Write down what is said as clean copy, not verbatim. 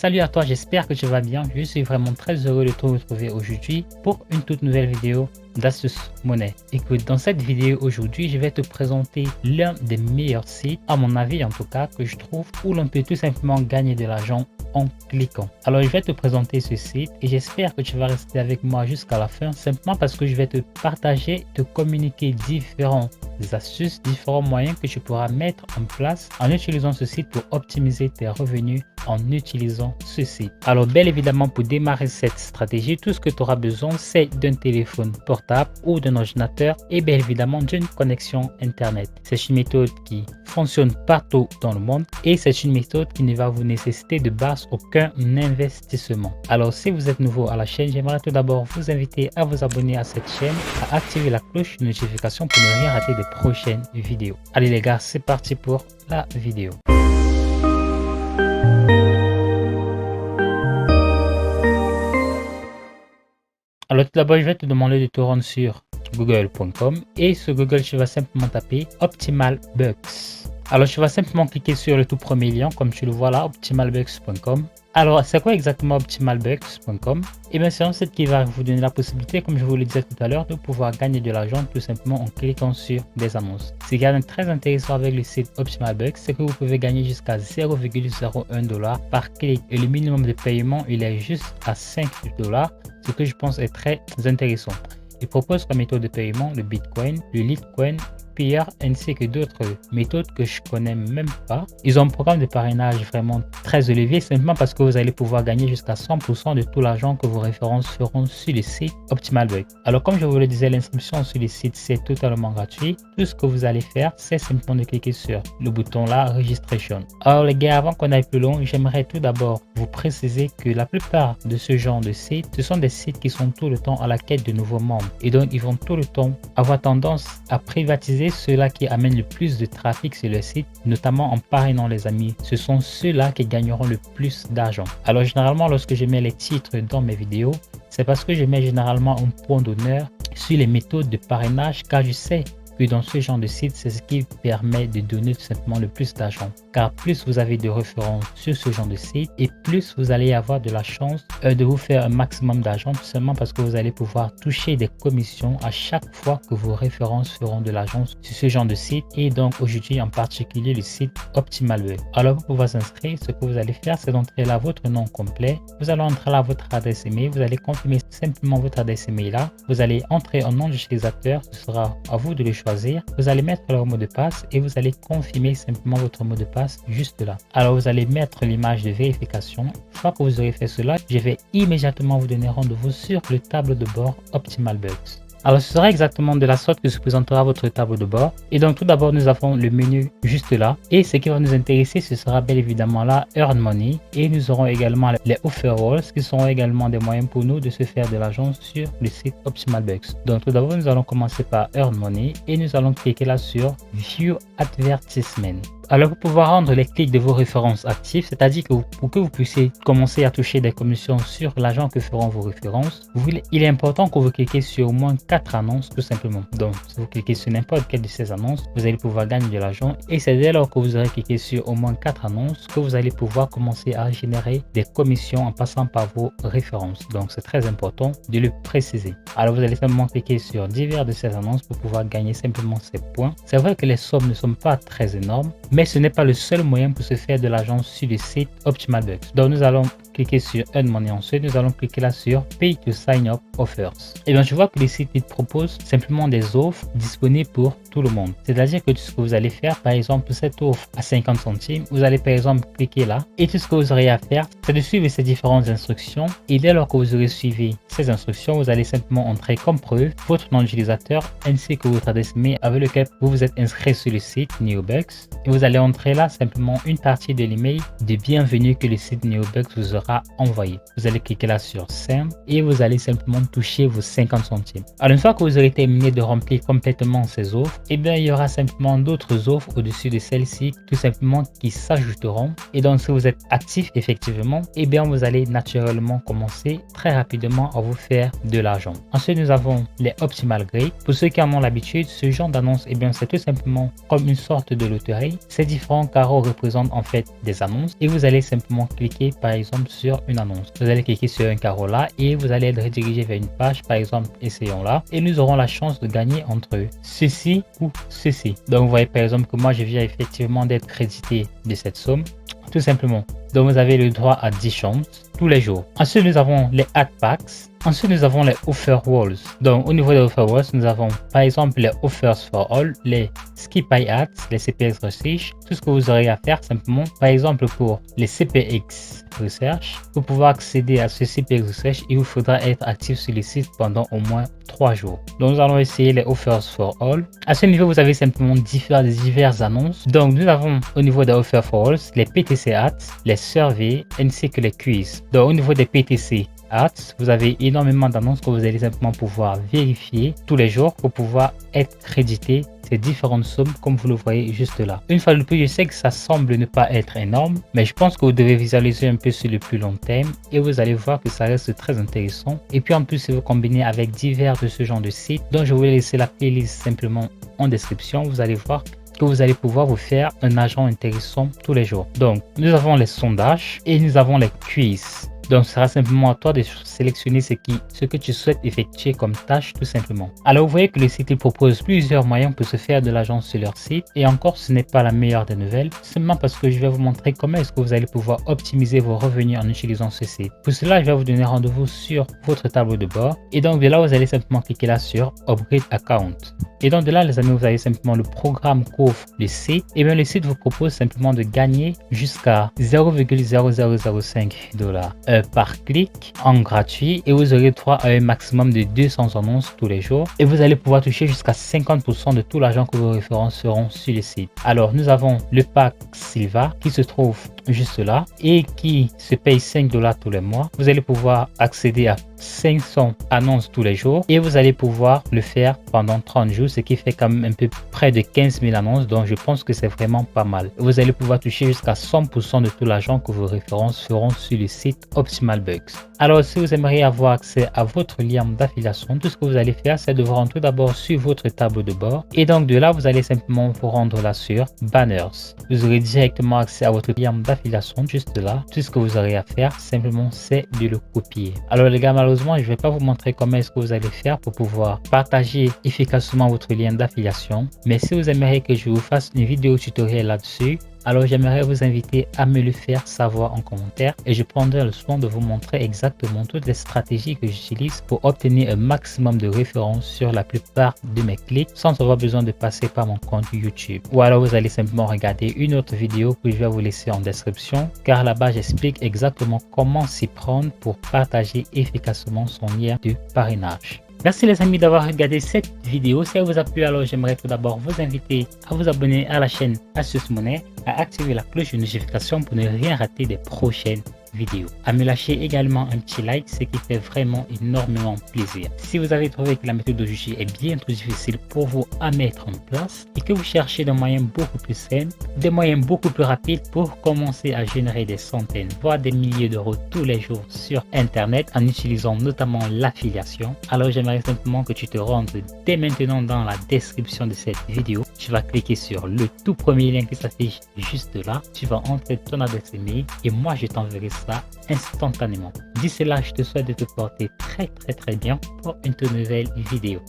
Salut à toi, j'espère que tu vas bien. Je suis vraiment très heureux de te retrouver aujourd'hui pour une toute nouvelle vidéo d'Astuce Monnaie. Écoute, dans cette vidéo aujourd'hui, je vais te présenter l'un des meilleurs sites, à mon avis en tout cas, que je trouve où l'on peut tout simplement gagner de l'argent en cliquant. Alors je vais te présenter ce site et j'espère que tu vas rester avec moi jusqu'à la fin, simplement parce que je vais te partager, te communiquer différentes astuces, différents moyens que tu pourras mettre en place en utilisant ce site pour optimiser tes revenus en utilisant ce site. Alors bien évidemment, pour démarrer cette stratégie, tout ce que tu auras besoin, c'est d'un téléphone portable ou d'un ordinateur et bien évidemment d'une connexion internet. C'est une méthode qui fonctionne partout dans le monde et c'est une méthode qui ne va vous nécessiter de base aucun investissement. Alors si vous êtes nouveau à la chaîne, j'aimerais tout d'abord vous inviter à vous abonner à cette chaîne, à activer la cloche de notification pour ne rien rater des prochaines vidéos. Allez les gars, c'est parti pour la vidéo. Alors tout d'abord, je vais te demander de te rendre sur google.com et sur Google, tu vas simplement taper OptimalBucks. Alors tu vas simplement cliquer sur le tout premier lien comme tu le vois là, optimalbucks.com. Alors c'est quoi exactement optimalbucks.com? Et bien c'est un site qui va vous donner la possibilité, comme je vous le disais tout à l'heure, de pouvoir gagner de l'argent tout simplement en cliquant sur des annonces. Ce qui est très intéressant avec le site OptimalBucks, c'est que vous pouvez gagner jusqu'à 0,01 $ par clic et le minimum de paiement il est juste à 5 $, ce que je pense est très intéressant. Il propose comme méthode de paiement le Bitcoin, le Litecoin, ainsi que d'autres méthodes que je connais même pas. Ils ont un programme de parrainage vraiment très élevé, simplement parce que vous allez pouvoir gagner jusqu'à 100% de tout l'argent que vos références feront sur le site OptimalBucks. Alors comme je vous le disais, l'inscription sur le site c'est totalement gratuit. Tout ce que vous allez faire, c'est simplement de cliquer sur le bouton là, Registration. Alors les gars, avant qu'on aille plus loin, j'aimerais tout d'abord vous préciser que la plupart de ce genre de sites, ce sont des sites qui sont tout le temps à la quête de nouveaux membres et donc ils vont tout le temps avoir tendance à privatiser ceux-là qui amènent le plus de trafic sur le site, notamment en parrainant les amis. Ce sont ceux-là qui gagneront le plus d'argent. Alors généralement, lorsque je mets les titres dans mes vidéos, c'est parce que je mets généralement un point d'honneur sur les méthodes de parrainage, car je sais que dans ce genre de site, c'est ce qui permet de donner tout simplement le plus d'argent. Car plus vous avez de références sur ce genre de site et plus vous allez avoir de la chance de vous faire un maximum d'argent, tout simplement parce que vous allez pouvoir toucher des commissions à chaque fois que vos références feront de l'argent sur ce genre de site et donc aujourd'hui en particulier le site OptimalBucks. Alors pour pouvoir s'inscrire, ce que vous allez faire, c'est d'entrer là votre nom complet. Vous allez entrer là votre adresse email. Vous allez confirmer simplement votre adresse email là. Vous allez entrer un nom d'utilisateur. Ce sera à vous de le choisir. Vous allez mettre le mot de passe et vous allez confirmer simplement votre mot de passe juste là. Alors vous allez mettre l'image de vérification. Une fois que vous aurez fait cela, je vais immédiatement vous donner rendez-vous sur le tableau de bord OptimalBucks. Alors ce sera exactement de la sorte que se présentera votre tableau de bord. Et donc tout d'abord nous avons le menu juste là. Et ce qui va nous intéresser, ce sera bien évidemment là Earn Money. Et nous aurons également les Offeralls qui seront également des moyens pour nous de se faire de l'argent sur le site OptimalBucks. Donc tout d'abord nous allons commencer par Earn Money et nous allons cliquer là sur View Advertisement. Alors pour pouvoir rendre les clics de vos références actifs, c'est-à-dire que pour que vous puissiez commencer à toucher des commissions sur l'argent que feront vos références, il est important que vous cliquez sur au moins 4 annonces tout simplement. Donc si vous cliquez sur n'importe quelle de ces annonces, vous allez pouvoir gagner de l'argent et c'est dès lors que vous aurez cliqué sur au moins 4 annonces que vous allez pouvoir commencer à générer des commissions en passant par vos références. Donc c'est très important de le préciser. Alors vous allez simplement cliquer sur divers de ces annonces pour pouvoir gagner simplement ces points. C'est vrai que les sommes ne sont pas très énormes, mais ce n'est pas le seul moyen pour se faire de l'argent sur le site OptimalBucks. Donc nous allons cliquer sur Earn Money. Ensuite, nous allons cliquer là sur Pay to Sign Up Offers. Et bien, je vois que le site il propose simplement des offres disponibles pour tout le monde. C'est-à-dire que tout ce que vous allez faire, par exemple, pour cette offre à 50 centimes, vous allez par exemple cliquer là et tout ce que vous aurez à faire, c'est de suivre ces différentes instructions. Et dès lors que vous aurez suivi ces instructions, vous allez simplement entrer comme preuve votre nom d'utilisateur ainsi que votre adresse mail avec lequel vous vous êtes inscrit sur le site NeoBucks. Et vous allez entrer là simplement une partie de l'email de bienvenue que le site NeoBucks vous aura envoyé. Vous allez cliquer là sur Send et vous allez simplement toucher vos 50 centimes. Alors une fois que vous aurez terminé de remplir complètement ces offres, et bien il y aura simplement d'autres offres au-dessus de celles-ci tout simplement qui s'ajouteront. Et donc si vous êtes actif effectivement, et bien vous allez naturellement commencer très rapidement à vous faire de l'argent. Ensuite nous avons les Optimal Grade. Pour ceux qui en ont l'habitude, ce genre d'annonce, et bien c'est tout simplement comme une sorte de loterie. Ces différents carreaux représentent en fait des annonces et vous allez simplement cliquer par exemple sur une annonce. Vous allez cliquer sur un carreau là et vous allez être redirigé vers une page, par exemple, essayons là, et nous aurons la chance de gagner entre ceci ou ceci. Donc, vous voyez par exemple que moi, je viens effectivement d'être crédité de cette somme, tout simplement. Donc, vous avez le droit à 10 chances tous les jours. Ensuite, nous avons les ad packs. Ensuite, nous avons les offer walls. Donc, au niveau des offer walls, nous avons par exemple les offers for all, les skip by ads, les CPX research. Tout ce que vous aurez à faire simplement, par exemple pour les CPX research, pour pouvoir accéder à ce CPX research, il vous faudra être actif sur le site pendant au moins 3 jours. Donc, nous allons essayer les offers for all. À ce niveau, vous avez simplement diverses annonces. Donc, nous avons au niveau des offers for all, les PTC ads, les surveys ainsi que les quiz. Donc, au niveau des PTC ads, vous avez énormément d'annonces que vous allez simplement pouvoir vérifier tous les jours pour pouvoir être crédité ces différentes sommes comme vous le voyez juste là. Une fois de plus, je sais que ça semble ne pas être énorme, mais je pense que vous devez visualiser un peu sur le plus long terme et vous allez voir que ça reste très intéressant. Et puis en plus, si vous combinez avec divers de ce genre de sites, donc je vais laisser la playlist simplement en description, vous allez voir que vous allez pouvoir vous faire un agent intéressant tous les jours. Donc, nous avons les sondages et nous avons les quiz. Donc, ce sera simplement à toi de sélectionner ce que tu souhaites effectuer comme tâche tout simplement. Alors, vous voyez que le site propose plusieurs moyens pour se faire de l'argent sur leur site. Et encore, ce n'est pas la meilleure des nouvelles, seulement parce que je vais vous montrer comment est-ce que vous allez pouvoir optimiser vos revenus en utilisant ce site. Pour cela, je vais vous donner rendez-vous sur votre tableau de bord. Et donc, de là, vous allez simplement cliquer là sur Upgrade Account. Et donc, de là, les amis, vous avez simplement le programme qu'offre le site. Et bien, le site vous propose simplement de gagner jusqu'à 0,0005 $ par clic en gratuit et vous aurez droit à un maximum de 200 annonces tous les jours et vous allez pouvoir toucher jusqu'à 50% de tout l'argent que vos références seront sur le site. Alors nous avons le pack Silva qui se trouve juste là et qui se paye 5 $ tous les mois. Vous allez pouvoir accéder à 500 annonces tous les jours et vous allez pouvoir le faire pendant 30 jours, ce qui fait quand même un peu près de 15 000 annonces, donc je pense que c'est vraiment pas mal. Vous allez pouvoir toucher jusqu'à 100% de tout l'argent que vos références feront sur le site Optimal Bucks. Alors si vous aimeriez avoir accès à votre lien d'affiliation, tout ce que vous allez faire, c'est de vous rendre tout d'abord sur votre tableau de bord et donc de là vous allez simplement vous rendre là sur Banners. Vous aurez directement accès à votre lien d'affiliation juste là. Tout ce que vous aurez à faire simplement c'est de le copier. Alors les gars, malheureusement je ne vais pas vous montrer comment est-ce que vous allez faire pour pouvoir partager efficacement votre lien d'affiliation, mais si vous aimeriez que je vous fasse une vidéo tutoriel là-dessus, alors j'aimerais vous inviter à me le faire savoir en commentaire et je prendrai le soin de vous montrer exactement toutes les stratégies que j'utilise pour obtenir un maximum de références sur la plupart de mes clics sans avoir besoin de passer par mon compte YouTube. Ou alors vous allez simplement regarder une autre vidéo que je vais vous laisser en description car là-bas j'explique exactement comment s'y prendre pour partager efficacement son lien de parrainage. Merci les amis d'avoir regardé cette vidéo. Si elle vous a plu, alors j'aimerais tout d'abord vous inviter à vous abonner à la chaîne Astuces Monnaie, à activer la cloche de notification pour ne rien rater des prochaines vidéo, à me lâcher également un petit like, ce qui fait vraiment énormément plaisir. Si vous avez trouvé que la méthode d'aujourd'hui est bien trop difficile pour vous à mettre en place et que vous cherchez des moyens beaucoup plus simples, des moyens beaucoup plus rapides pour commencer à générer des centaines voire des milliers d'euros tous les jours sur internet en utilisant notamment l'affiliation, alors j'aimerais simplement que tu te rendes dès maintenant dans la description de cette vidéo. Tu vas cliquer sur le tout premier lien qui s'affiche juste là, tu vas entrer ton adresse email et moi je t'enverrai ça instantanément. D'ici là, je te souhaite de te porter très bien pour une toute nouvelle vidéo.